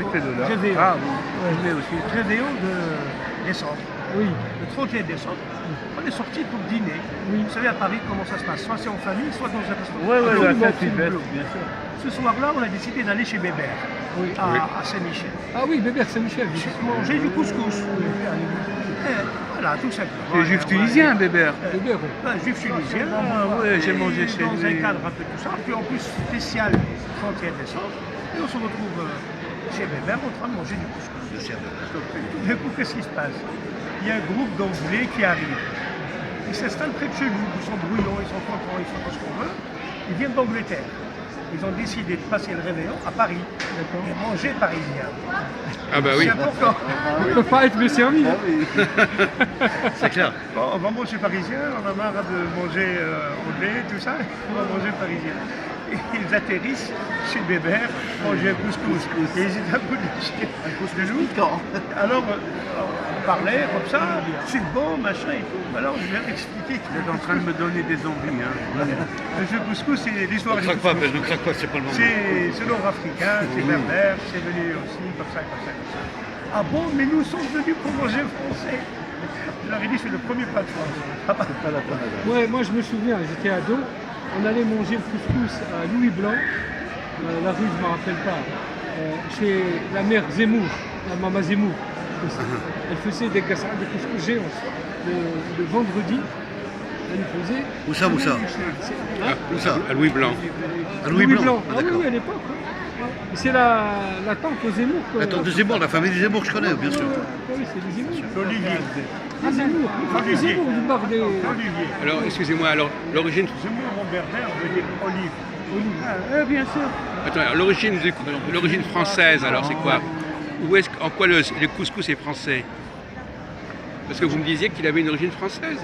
Réveillon. Ah, vous fumez aussi. Réveillon de décembre. Oui, Le 31 décembre, on est sorti pour dîner. oui. Vous savez, à Paris, comment ça se passe? Soit c'est en famille, soit dans un restaurant. Ouais, ouais, Absolument, la c'est Saint-Sylvestre, bleu. bien sûr. Ce soir-là, on a décidé d'aller chez Bébert, Oui. à Saint-Michel. Ah oui, Bébert Saint-Michel. oui. Manger du couscous. Voilà, tout simplement. C'est juif tunisien, Bébert. Bébert, oui. Juif tunisien. Ah ouais, j'ai mangé chez dans lui. un cadre un peu tout ça. Puis en plus, spécial 31 décembre. Et on se retrouve chez Bébert en train de manger du couscous. Donc, tout d'un coup, qu'est-ce qui se passe? Il y a un groupe d'Anglais qui arrive. Ils s'installent près de chez nous. Ils sont bruyants, ils sont contents, ils font tout ce qu'on veut. Ils viennent d'Angleterre. Ils ont décidé de passer le réveillon à Paris. Et manger parisien. Ah bah oui. C'est important. On ne peut pas être mieux servi. hein. C'est clair. Bon, on va manger parisien, on a marre de manger anglais, tout ça, on va manger parisien. Et ils atterrissent chez Bébert, manger un couscous. Et ils étaient à bout de chier. Un couscous piquant. Alors, on parlait comme ça, c'est bon, machin et tout. Alors, je viens expliquer. Vous êtes en train de me donner des envies. Hein. Le couscous, c'est l'histoire Ne du craque pas, couscous. ne craque pas, c'est pas le moment. C'est nord-africain, c'est berbère, c'est venu aussi comme ça, comme ça, comme ça. Ah bon, mais nous sommes venus pour manger français. Je leur ai dit, c'est le premier plat de France. Ah bah, Ouais, moi, je me souviens, j'étais ado. On allait manger le couscous à Louis Blanc. La rue, je ne me rappelle pas. Chez la mère Zemmour, la maman Zemmour. Elle faisait des casseroles de couscous géants. Le vendredi, elle nous faisait. Où ça, où ça? Hein Où ça? Ah, À Louis Blanc. À Louis Blanc. Ah oui, oui, à l'époque. Ouais. Ouais. C'est la tante aux Zemmour. quoi. La tante de Zemmour, la famille des Zemmour, je connais, bien sûr. Oui, c'est les Zemmour. Olivier. Les Zemmour. Les Zemmour, du bar des. Olivier. Alors, excusez-moi, alors, l'origine... Zemmour en berbère veut dire olive. Bien sûr. Attends, alors, l'origine française, alors, c'est quoi? En quoi le couscous est français? Parce que vous me disiez qu'il avait une origine française.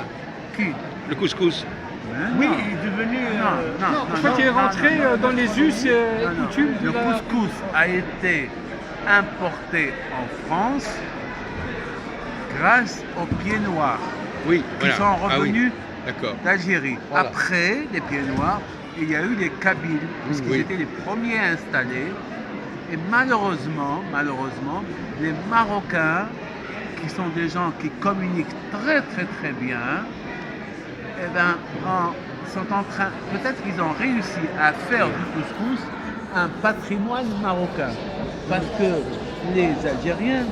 Qui? Le couscous. Oui, il est devenu. En fait, il est rentré dans les us et coutumes de Le la. couscous a été importé en France grâce aux pieds noirs Oui, qui voilà. sont Ah oui, revenus d'accord. d'Algérie. Voilà. Après les pieds noirs, il y a eu les Kabyles, puisqu'ils Oui. étaient les premiers installés. Et malheureusement, les Marocains, qui sont des gens qui communiquent très très très bien, eh ben, sont en train, peut-être qu'ils ont réussi à faire du couscous un patrimoine marocain. Parce que les Algériens,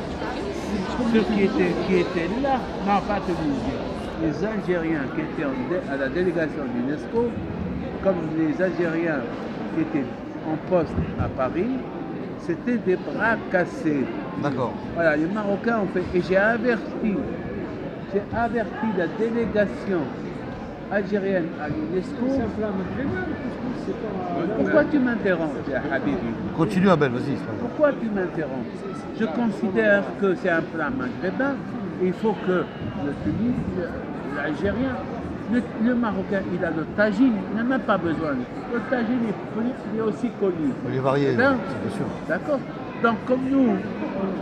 ceux qui étaient là, non pas tunisiens, les Algériens qui étaient à la délégation de l'UNESCO, comme les Algériens qui étaient en poste à Paris, c'était des bras cassés. D'accord. Voilà, les Marocains ont fait. Et j'ai averti la délégation algérienne à l'UNESCO. C'est un plat maghrébin, le couscous, c'est pas. Pourquoi tu m'interromps, ya Habibi? Continue, Abel, vas-y. Pourquoi tu m'interromps? Je considère que c'est un plat maghrébin. Il faut que le Tunisien, l'Algérien, le Marocain, il a le tagine, il n'a même pas besoin. Le tagine il est aussi connu. Il est varié, Bien sûr. D'accord. Donc comme nous,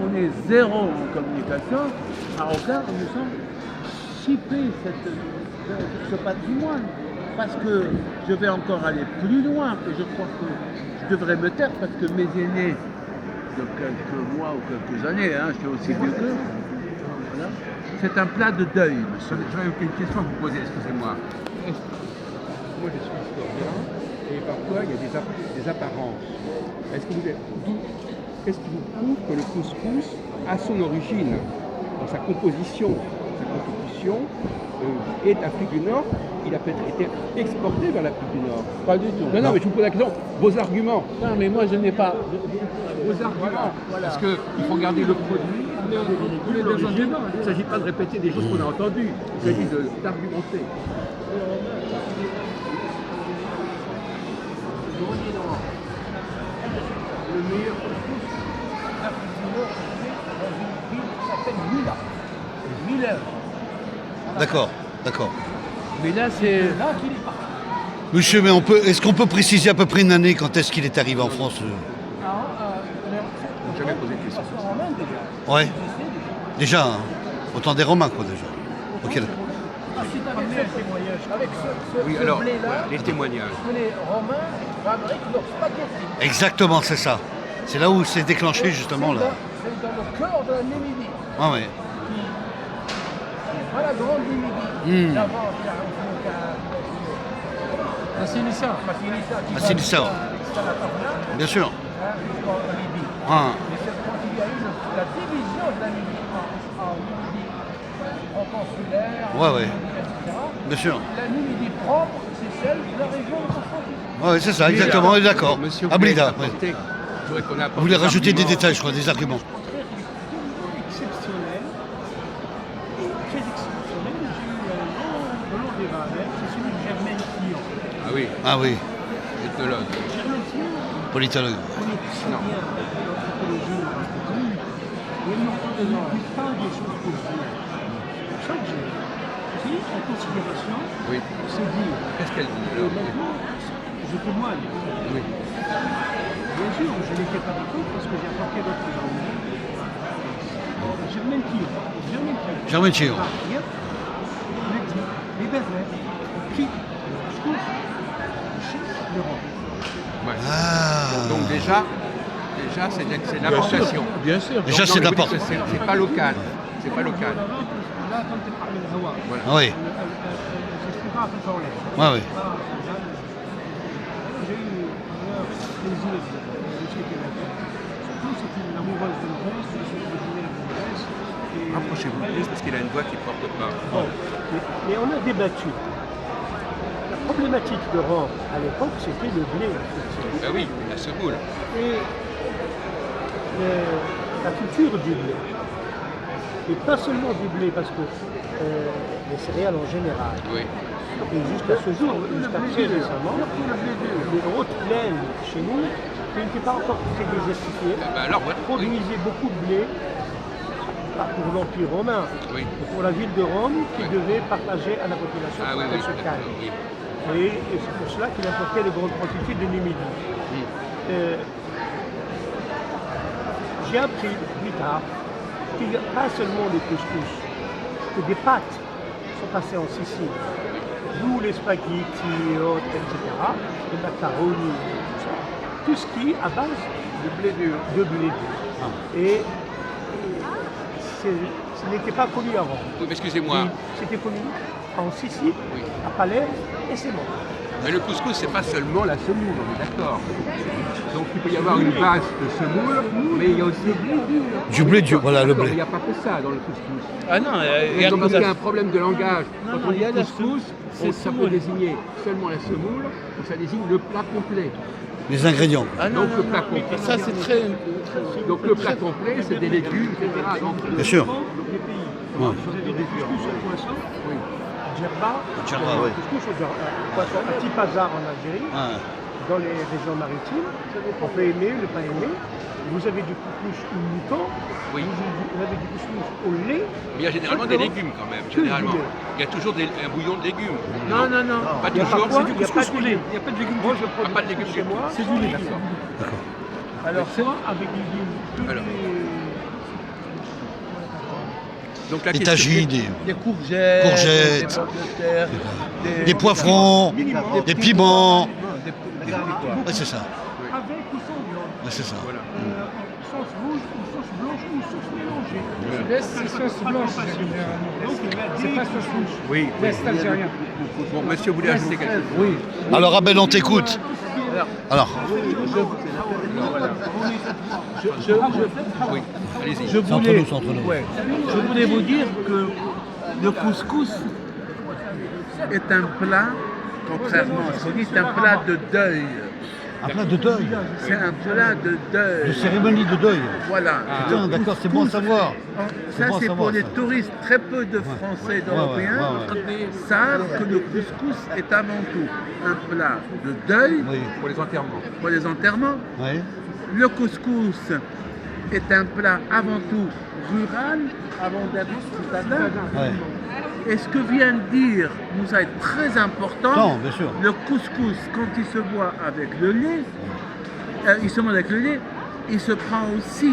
on est zéro en communication, Marocains, nous sommes chippés ce patrimoine. Parce que je vais encore aller plus loin et je crois que je devrais me taire parce que mes aînés de quelques mois ou quelques années, je suis aussi vieux qu'eux, voilà. C'est un plat de deuil, monsieur. J'aurais une question à vous poser, excusez-moi. Moi, je suis historien et parfois il y a des apparences. Qu'est-ce qui vous prouve que le couscous a son origine dans sa composition, sa constitution, est d'Afrique du Nord? Il a peut-être été exporté vers l'Afrique du Nord. Pas du tout. Non, mais je vous pose la question. Vos arguments. Non, mais moi je n'ai pas. Vos arguments. Parce qu'il faut garder le produit. On est dans un débat. Il ne s'agit pas de répéter des choses qu'on a entendues. Il s'agit d'argumenter. Le meilleur couscous d'Afrique du Nord, dans une ville qui s'appelle Mila. Mila. D'accord. Mais là, c'est. Là qu'il est parti. Monsieur, mais est-ce qu'on peut préciser à peu près une année quand est-ce qu'il est arrivé en France? On n'a jamais posé de question. En Inde déjà. Ouais. Déjà, au temps des Romains, quoi, déjà. Ok, d'accord. Ensuite, avec ce témoignage, avec Oui, ce alors, blé-là, voilà, les témoignages. que les Romains fabriquent leurs spaghettis. Exactement, c'est ça. C'est là où c'est déclenché justement là. C'est dans le cœur de la Namibie. Ah ouais. Pas la grande Namibie. Hmm. D'avant, Ah, c'est Nissa. Ah, c'est ça. Bien sûr. Ah. Mais c'est quand il y a eu la division de la Namibie en Namibie consulaire, Ouais, ouais. etc. Bien sûr. La Namibie propre, c'est celle de la région de Constantine. Ouais, c'est ça, exactement, on est d'accord. Monsieur Ablida, Blaise, ouais. je voudrais qu'on apporte Vous voulez des rajouter des arguments. détails, je crois, des arguments. Exceptionnel et très exceptionnel. J'ai eu un long débat avec, c'est celui de Germaine Fillon. Ah oui, Ah oui, ethnologue. Germaine Fillon politologue. connaît très bien l'anthropologie martinique et elle n'entend pas des choses positives. C'est pour ça que j'ai pris en considération Oui. ces dires. Qu'est-ce qu'elle dit Et alors? maintenant, je témoigne. Oui. Bien sûr, je n'étais pas d'accord parce que j'ai apporté d'autres arguments. Germaine Fillon. Germaine Fillon. Hier, on a dit les Berbères quittent le couscous chez l'Europe. Ouais. Ah. Donc déjà c'est de l'importation. Bien sûr. Déjà, c'est Donc, non, mais d'importation. vous dites que c'est pas local. C'est pas local. Là, quand tu parles de Hawa, Voilà. Ah oui, j'expliquerai un peu par l'air. ouais, oui. J'ai eu plaisir de discuter avec elle. Surtout, c'est une amoureuse de Grèce, je suis originaire de Grèce. Et, Rapprochez-vous plus parce qu'il a une voix qui porte pas. bon, mais on a débattu. La problématique de Rome à l'époque, c'était le blé. effectivement. Ah oui, la semoule. Et la culture du blé. Et pas seulement du blé, parce que les céréales en général, Oui. et jusqu'à ce jour, jusqu'à très récemment, les hautes plaines chez nous, qui n'étaient pas encore très désertifiées, Ah bah alors, voilà. Oui. produisaient beaucoup de blé, pas pour l'Empire romain, Oui. mais pour la ville de Rome, qui Oui. devait partager à la population Ah pour oui, qu'elle oui, se d'accord, calme. oui. Et c'est pour cela qu'il importait de grandes quantités de Numidie. J'ai appris plus tard qu'il n'y a pas seulement les couscous, que des pâtes sont passées en Sicile. D'où les spaghettis et autres, etc. Les macaronis, tout ça. Tout ce qui est à base de blé dur. Et ce n'était pas connu avant. Oui, mais excusez-moi. C'était connu en Sicile, Oui. à Palerme, et c'est bon. Mais le couscous, c'est pas seulement la semoule, on est d'accord. Donc il peut y avoir une base de semoule, mais il y a aussi Du blé dur, voilà le Il blé. n'y a pas que ça dans le couscous. Ah non, Et donc il y a un problème de langage. Quand on il y dit a la couscous, c'est ça peut semoule. désigner seulement la semoule, ou ça désigne le plat complet. Les ingrédients. Ah non, Donc non, le plat non, complet. ça c'est très... Donc le plat complet, c'est des légumes, etc. Donc, Bien sûr. Les pays. Ouais. Vous avez des couscous au poisson, oui. djerba, Djerba, oui. couscous au poisson, un petit bazar en Algérie, Ah. dans les régions maritimes. On peut aimer, ne pas aimer. Vous avez du couscous au mouton, Oui. vous avez du couscous au lait. Mais il y a généralement des légumes quand même, généralement. Il y a toujours un bouillon de légumes. Non, non, non. Pas Il y a toujours. parfois, C'est du il n'y a pas couscous de légumes. Il n'y a pas de légumes. Moi, je produis pas de légumes chez du moi. tout. C'est du légume. D'accord. Alors, soit avec des légumes, tous Alors. Donc la Des question- tagines, Des courgettes, Courgettes. des pommes de terre, des poivrons, des piments. des quoi. Ouais, c'est ça. avec ou sans viande. Ouais, c'est ça. Sauce rouge ou sauce blanche ou sauce mélangée. L'Est, c'est sauce blanche, généralement. Donc, il y a C'est des pas sauce rouge. Oui, oui. L'Est algérien. Bon, monsieur voulait ajouter quelque chose. Oui. Alors Abel, on t'écoute. Alors, Oui, allez-y. Je c'est entre voulais, nous, c'est entre nous. ouais, je voulais vous dire que le couscous est un plat, contrairement à ce qu'on dit, c'est un plat de deuil. un plat de deuil, C'est un plat de de deuil. cérémonie de deuil. Voilà. Putain, d'accord, c'est bon à savoir. Ça, bon à c'est savoir, pour les ça. touristes. Très peu de Français, d'Européens savent que le couscous est avant tout un plat de deuil Oui, Pour les enterrements. pour les enterrements. oui. Le couscous est un plat avant tout rural, avant d'être citadin. Ouais. Et ce que vient de dire Moussa est très important. Non, bien sûr. Le couscous, quand il se boit avec le lait, il se mange avec le lait, il se prend aussi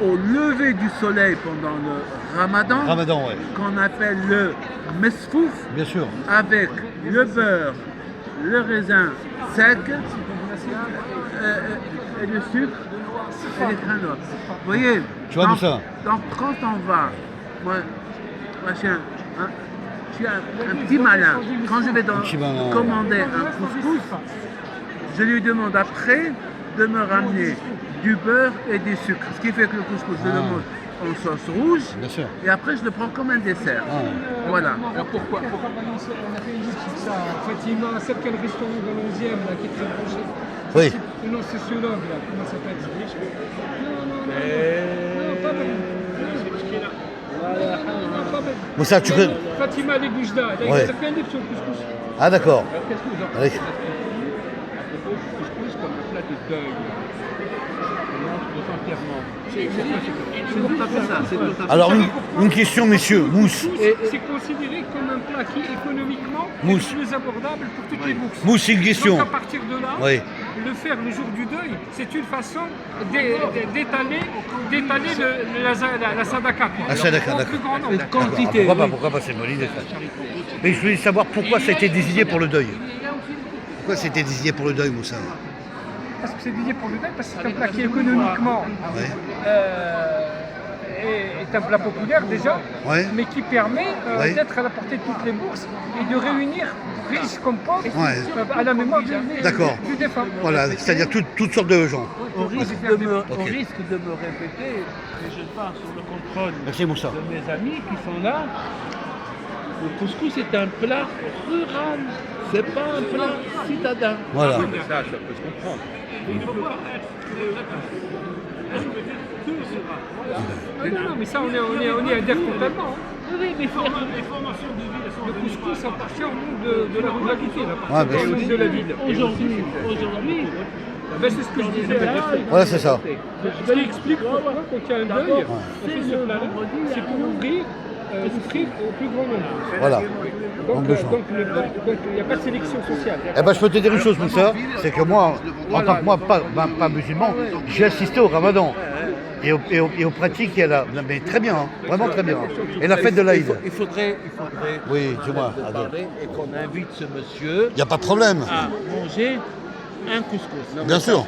au lever du soleil pendant le ramadan, Ramadan, ouais. qu'on appelle le mesfouf, Bien sûr. avec le beurre, le raisin sec et le sucre. Elle est très noire. Vous voyez, Tu vois, Moussa? quand on va, moi je suis je suis un petit malin. Quand je vais petit malin. commander un couscous, je lui demande après de me ramener du beurre et du sucre. Ce qui fait que le couscous, je le mange en sauce rouge Bien sûr. et après je le prends comme un dessert. Ah. Voilà. Alors pourquoi on a fait une liste sur ça. Fatima, c'est quel restaurant dans le 11e là, qui est très branché? Oui. Non, sociologue là, comment ça s'appelle? Non, pas mal. Moussa, tu connais. Fatima Les Goujda, il a Ouais. fait un livre sur le couscous. Ah, d'accord. Qu'est-ce que vous en Allez. pensez à propos du couscous comme un plat de deuil? On mange nos enterrements. C'est tout à fait ça. C'est tout à fait Alors, ça. une question, messieurs. Mousse. C'est considéré comme un plat qui économiquement Mousse. est plus abordable pour toutes les bourses. Mousse, une question. Donc à partir de là, Oui. le faire le jour du deuil, c'est une façon d'étaler la sadaka. Quoi. La sadaka, Au d'accord. plus grand nombre. Quantité. Pourquoi pas, c'est une bonne idée. Ça. Mais je voulais savoir pourquoi ça a été désigné pour le deuil. Pourquoi ça a été désigné pour le deuil, Moussa? Parce que c'est dédié pour le deuil, parce que c'est un plat qui économiquement Ouais. est un plat populaire déjà, Ouais. mais qui permet Ouais. d'être à la portée de toutes les bourses et de réunir riches comme pauvres Ouais. à la mémoire D'accord. du défunt. Voilà, c'est-à-dire toutes sortes de gens. Au risque de me répéter, et je pars sur le contrôle Merci, Moussa. de mes amis qui sont là, le couscous est un plat rural, c'est pas un plat citadin. Voilà. Oui, mais ça peut se comprendre. Non, mais ça, on est adhère totalement. Oui, mais Le couscous appartient au monde de la ruralité, là, Ouais, bien au sûr. monde de la ville. aujourd'hui, Ben, c'est ce que je disais là. Voilà, c'est ça. Ce qui explique pourquoi, quand il y a un deuil, on fait ce plat-là, c'est pour offrir au plus grand nombre. Voilà. Donc, de gens. il n'y a pas de sélection sociale. Eh ben, je peux te dire une chose, Moussa, c'est que moi, en tant que moi, pas musulman, j'ai assisté au ramadan. Et aux pratiques, il y a là. Mais très bien, hein, vraiment très bien. Et la fête de l'Aïd. Il faudrait Oui, dis-moi. en parler et qu'on invite ce monsieur Il n'y a pas de problème. à manger un couscous. Bien sûr.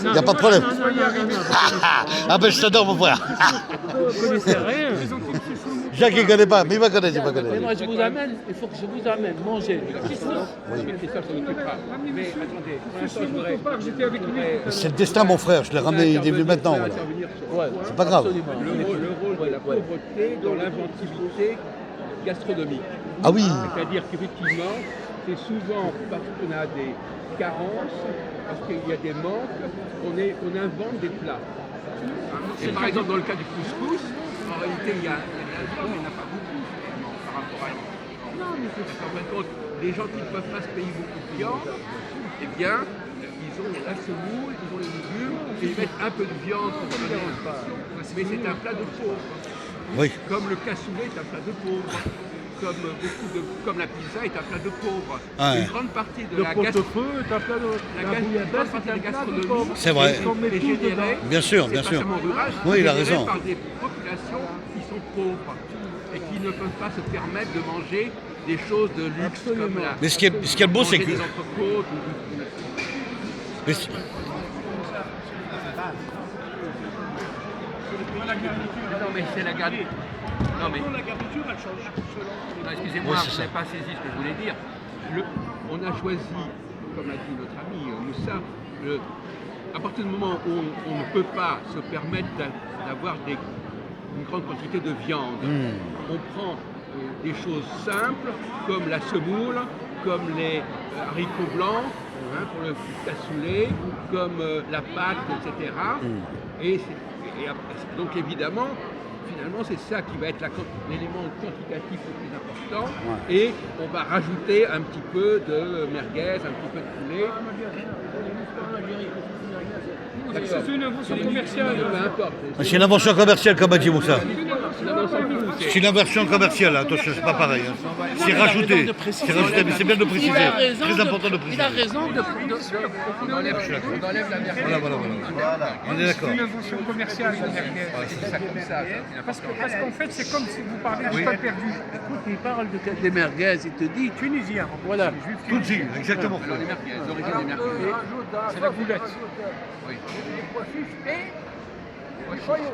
Il n'y a pas de problème. Ah ben, je t'adore, mon frère. Vous connaissez rien. Jacques, il ne connaît pas, mais il va connaître, il va Mais connaître. moi, je vous amène, il faut que je vous amène manger du couscous. Mais ça s'en occupera. Mais attendez, pour l'instant, je voudrais. J'étais avec lui. C'est le destin, mon frère. Je l'ai ramené, il est venu maintenant. Voilà. intervenir sur Ouais, C'est pas grave. absolument. le rôle de la pauvreté dans l'inventivité gastronomique. Ah oui. C'est-à-dire qu'effectivement, c'est souvent parce qu'on a des carences, parce qu'il y a des manques, on invente des plats. Et par exemple, dans le cas du couscous, en réalité, il y a de la viande, mais il n'y en a pas beaucoup finalement, par rapport à non, mais c'est en fin de compte, les gens qui ne peuvent pas se payer beaucoup de viande, eh bien, ils ont la semoule, ils ont les légumes, et ils mettent un peu de viande pour donner. Mais c'est un plat de pauvre. Oui. Comme le cassoulet est un plat de pauvre. Comme la pizza est un plat de pauvre. Ouais. Une grande partie de Le la pot-au-feu est un plat de... gastronomie C'est vrai. est générée, Bien sûr, c'est bien pas sûr. seulement rural, Oui, il a générée raison. par des populations qui sont pauvres et qui ne peuvent pas se permettre de manger des choses de luxe comme la. Mais ce qui est beau, c'est manger que. des entrecôtes Mais c'est- Non, mais c'est la garniture. Non, mais la garniture, elle change selon. Non, excusez-moi, Oui, vous c'est ça. n'avez pas saisi ce que je voulais dire. On a choisi, comme a dit notre ami Moussa, à partir du moment où on ne peut pas se permettre d'avoir une grande quantité de viande, on prend des choses simples comme la semoule, comme les haricots blancs, pour le cassoulet, comme la pâte, etc. Donc évidemment, finalement, c'est ça qui va être l'élément quantitatif le plus important. Ouais. Et on va rajouter un petit peu de merguez, un petit peu de poulet. C'est une invention commerciale. Peu importe. C'est une invention commerciale, comme a dit Moussa. C'est C'est une invention commerciale, attention, c'est pas pareil. hein. C'est rajouté. C'est rajouté, mais c'est bien de le préciser. Très important de le Il a préciser. raison on enlève la merguez. Voilà. On est d'accord. C'est une invention commerciale, la merguez. C'est ça comme ça. Parce qu'en fait, c'est comme si vous parlez du pain perdu. Écoute, il parle des merguez, il te dit... Tunisien. Voilà. Tout dit, exactement. Alors les merguez, l'origine des merguez. C'est la boulette. Oui. Choyaux.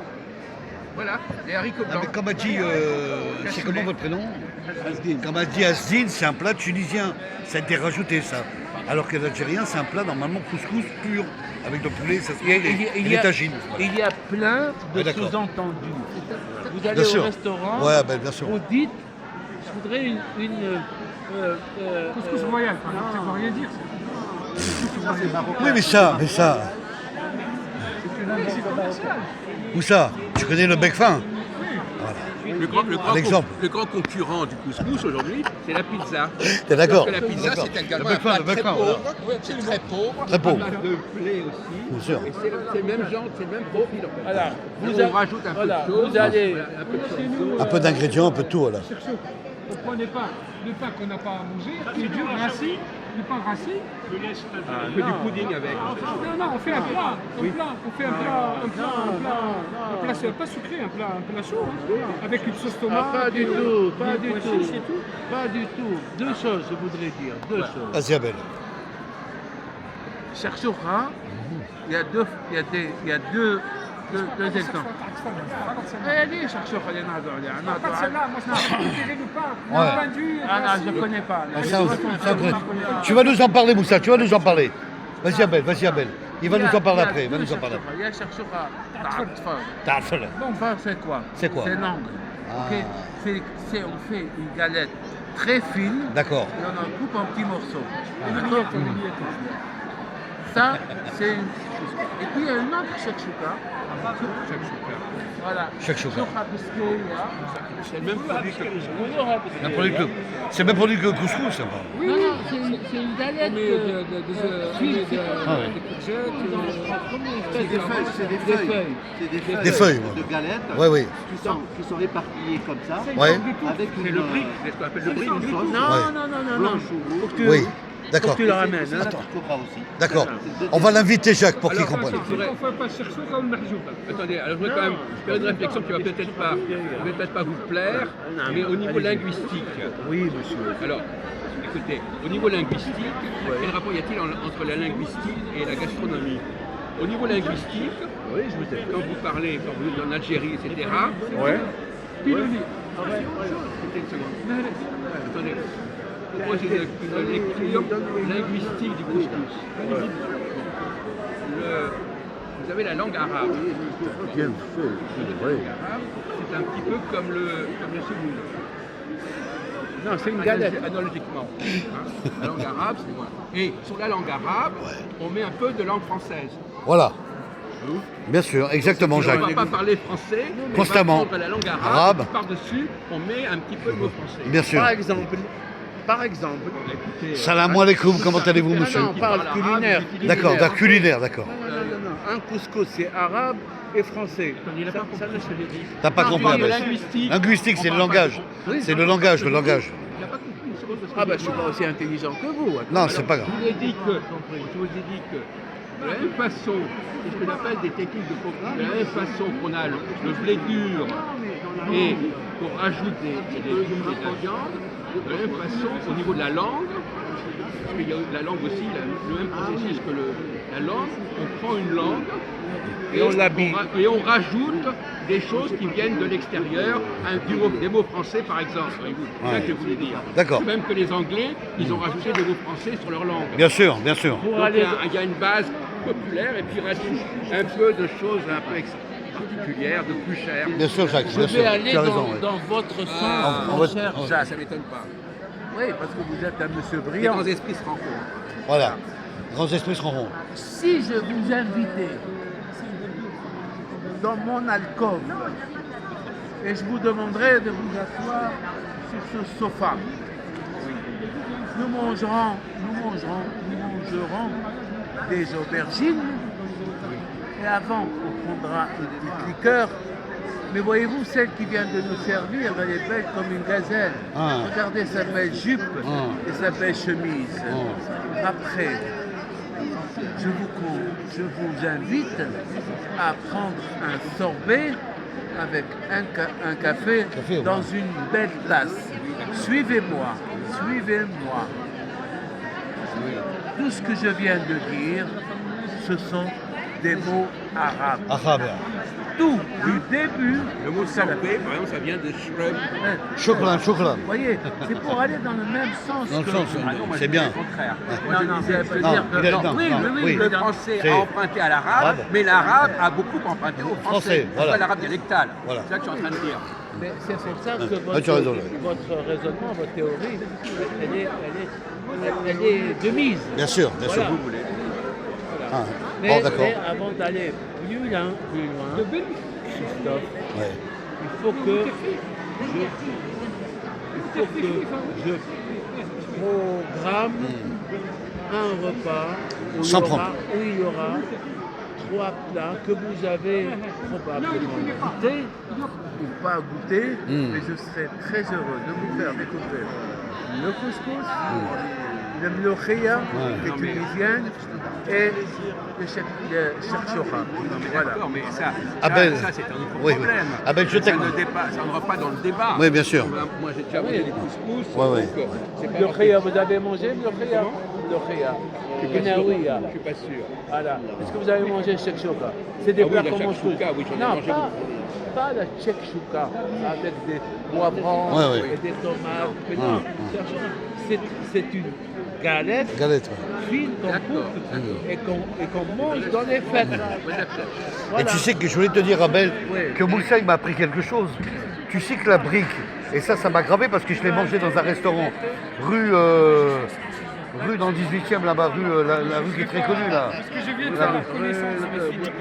Voilà, les haricots Non, mais blancs. comme a dit, c'est comment votre prénom Asdin. Comme a dit Asdine, c'est un plat tunisien. Ça a été rajouté, ça. Alors que l'algérien, c'est un plat normalement couscous pur, avec le poulet, ça se Il y a- il y a- tagine. Il y a plein de Ah, d'accord. sous-entendus. Vous allez Bien sûr. au restaurant, Ouais, ben, bien sûr. vous dites, je voudrais une Couscous royal, par exemple, ça ne veut rien dire. Oui, mais ça. Où ça? Tu connais le bec fin? Le grand concurrent du couscous aujourd'hui, c'est la pizza. T'es d'accord? Parce que la pizza, D'accord. c'est également Le un bec fin, plat le bec très fin, pauvre. voilà. C'est très pauvre. Très pauvre. Pas mal de blé aussi. Bien sûr. Et c'est le même genre, c'est le même profil. En fait. Voilà. On rajoute un peu de choses. Vous allez, Voilà, un peu de choses. Un peu d'ingrédients, un peu de tout, voilà. Cherchons. On ne prenait pas le pain qu'on n'a pas à manger, qui est dur, rassis, du pain rassis. Un peu du pudding avec. Non, on fait un plat. On fait un plat, c'est pas sucré, un plat chaud, hein, avec une sauce tomate. pas du et, tout, pas des du pois tout, chiches et tout. pas du tout. Deux choses, je voudrais dire, deux choses. Vas-y, Abel. Cherchoura, il y a deux exemples. Allez, cherchoura, il y en a d'autres. Pas de celle-là, moi je préférais le pain. Ouais. Le pain dur. Ah non, je ne connais pas. Ah, ça, tu vas nous en parler, Moussa, tu vas nous en parler. Vas-y, Abel, vas-y, Abel. Il va nous en parler après, il va nous en parler après. Il y a cherchoura, Ta'arfel. Bon, c'est quoi? C'est quoi? C'est l'angle. Ah. Ok. On fait une galette très fine. D'accord. Et on en coupe en petits morceaux. D'accord. Ça, c'est une. Et puis il y a une autre shakshuka. Voilà. Shakshuka. C'est le même produit que le couscous. C'est même produit que le couscous, c'est pas. Non, c'est une galette. Ah ouais. Des feuilles ouais. de galettes Ouais, oui. qui sont éparpillées comme ça, Ouais. avec une, C'est le brick, c'est ce qu'on appelle le brick. une sauce Non. blanche ou rouge. Oui. Faut D'accord. que tu le ramènes. C'est Hein. la Cherchoura aussi. D'accord. On va l'inviter, Jacques, pour qu'il Alors, comprenne. On ne fait pas chercher comme le mahjoub. Attendez, alors je voudrais quand même faire une réflexion qui va peut-être pas vous plaire, mais au niveau linguistique. Oui, monsieur. Alors, écoutez, au niveau linguistique, quel rapport y a-t-il entre la linguistique et la gastronomie? Au niveau linguistique, Oui, je vous ai. quand vous parlez, quand vous êtes en Algérie, etc., Ouais. Piloli. écoutez une seconde. Attendez. Moi, j'ai une lecture linguistique du couscous. Vous avez la langue arabe. Bien fait. La langue arabe, c'est un petit peu comme le semoule. Non, c'est une galette. Analogiquement. Hein. La langue arabe, c'est moi. Et sur la langue arabe, on met un peu de langue française. Voilà. Bien sûr, exactement, On Jacques. ne va pas parler français, mais Constamment. on va prendre la langue Arabe. arabe, et par-dessus, on met un petit peu de mot français. Bien sûr. Par exemple. Écoutez, Salam alaikum, comment allez-vous, Non, monsieur non, on parle culinaire. D'accord, culinaire, d'accord. Non. Un couscous, c'est arabe et français. Ça, je l'ai dit. T'as pas on compris, parle de Abel. linguistique. Linguistique, c'est le langage. C'est le langage, le langage. Il n'a pas compris une seconde parce que Ah ben, je suis pas aussi intelligent que vous. Non, c'est pas grave. je vous ai dit que de la même façon, c'est ce qu'on appelle des techniques de cooking, de la même façon qu'on a le blé dur et qu'on rajoute des légumes et de la viande, de la même façon, au niveau de la langue, parce qu'il y a la langue aussi, le même processus que la langue, on prend une langue Et on l'habille. et on rajoute des choses qui viennent de l'extérieur, des mots français par exemple. C'est ça que je voulais dire. D'accord. Même que les Anglais, ils ont rajouté des mots français sur leur langue. Bien sûr, bien sûr. Pour Donc, aller. il y a une base populaire et puis il rajoute un peu de choses un peu particulières, de plus chères. Bien sûr, Jacques, Je bien vais sûr. aller Tu as raison, ouais. dans votre sens, on mon va- cher on- Jacques. Ça m'étonne pas. Oui, parce que vous êtes un monsieur Les brillant. grands esprits se rencontrent. Voilà. Grands esprits seront ronds. Si je vous invitais dans mon alcôve et je vous demanderais de vous asseoir sur ce sofa, nous mangerons des aubergines et avant on prendra une petite liqueur. Mais voyez-vous, celle qui vient de nous servir, elle est belle comme une gazelle. Ah. Regardez sa belle jupe Ah. et sa belle chemise. Après, je vous invite à prendre un sorbet avec un café Café, dans ouais. une belle tasse. Suivez-moi, suivez-moi. Tout ce que je viens de dire, ce sont des mots arabes. Arabe. tout, du début. Le mot sorbet, par exemple, ça vient de shrub. Chocolat, chocolat. Vous voyez, c'est pour aller dans le même sens. Dans le que- sens, Ah non, moi, c'est je bien. dis le contraire. Moi, je Non, non, disais, ça veut non, dire que. il est- non, non, oui, non, oui, oui, oui. oui, Le dans- français C'est- a emprunté à l'arabe, Arabe. mais l'arabe a beaucoup emprunté au Français, français. voilà. Pas l'arabe dialectal. Voilà. C'est ça que je suis en train de dire. Mais c'est pour ça que Ah, tu as raison, là. votre raisonnement, votre théorie, elle est de mise. Bien sûr, bien sûr. Voilà. Ah, Mais, oh, d'accord. mais avant d'aller plus loin, Christophe, Ouais. il faut que je programme un repas où Sans il y aura 3 plats que vous avez probablement goûté ou pas goûté, mais je serai très heureux de vous faire découvrir le couscous, le mlokhia, qui est tunisienne, et le shakshoka. Voilà. D'accord, mais ça, Abel. ça c'est un autre Oui, oui. problème. Abel, je ça t'écoute. ça ne va pas dans le débat. Oui, bien sûr. Moi, j'ai déjà mangé des couscous. Ouais, ouais. donc, c'est pas Mlokhia, vous avez mangé mlokhia? Mlokhia. Je suis pas sûr. Je suis pas sûr. Voilà. Est-ce que vous avez mangé le shakshoka? C'est des Ah oui, plats la qu'on mange tous. shakshuka, oui, j'en ai Non, mangé pas la shakshuka avec des poivrons Ouais, ouais. et des tomates. Mais non, c'est une galette Galette, ouais. fine qu'on coupe et qu'on mange dans les fêtes. Et Voilà. tu sais que je voulais te dire, Abel, Oui. que Moussa il m'a appris quelque chose. Tu sais que la brique, et ça m'a gravé parce que je l'ai mangé dans un restaurant rue dans le 18e là-bas, la rue qui est très connue là. Parce que je viens de faire la connaissance de Philippe.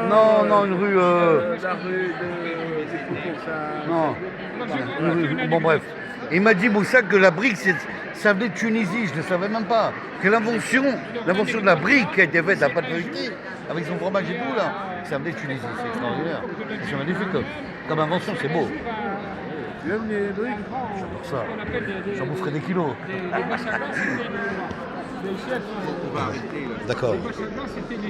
Non, une rue. La rue de... Non. Bon, bref. Il m'a dit, Moussa, que la brique, ça venait de Tunisie, je ne le savais même pas. Que l'invention de la brique qui a été faite à pâte feuilletée, avec son fromage et tout, là, ça venait de Tunisie. C'est extraordinaire. C'est magnifique. Comme invention, c'est beau. Bienvenue, Brick. J'adore ça. J'en boufferai des kilos. Les bachagans, c'était les chefs. On va arrêter là. D'accord. Les bachagans, c'était les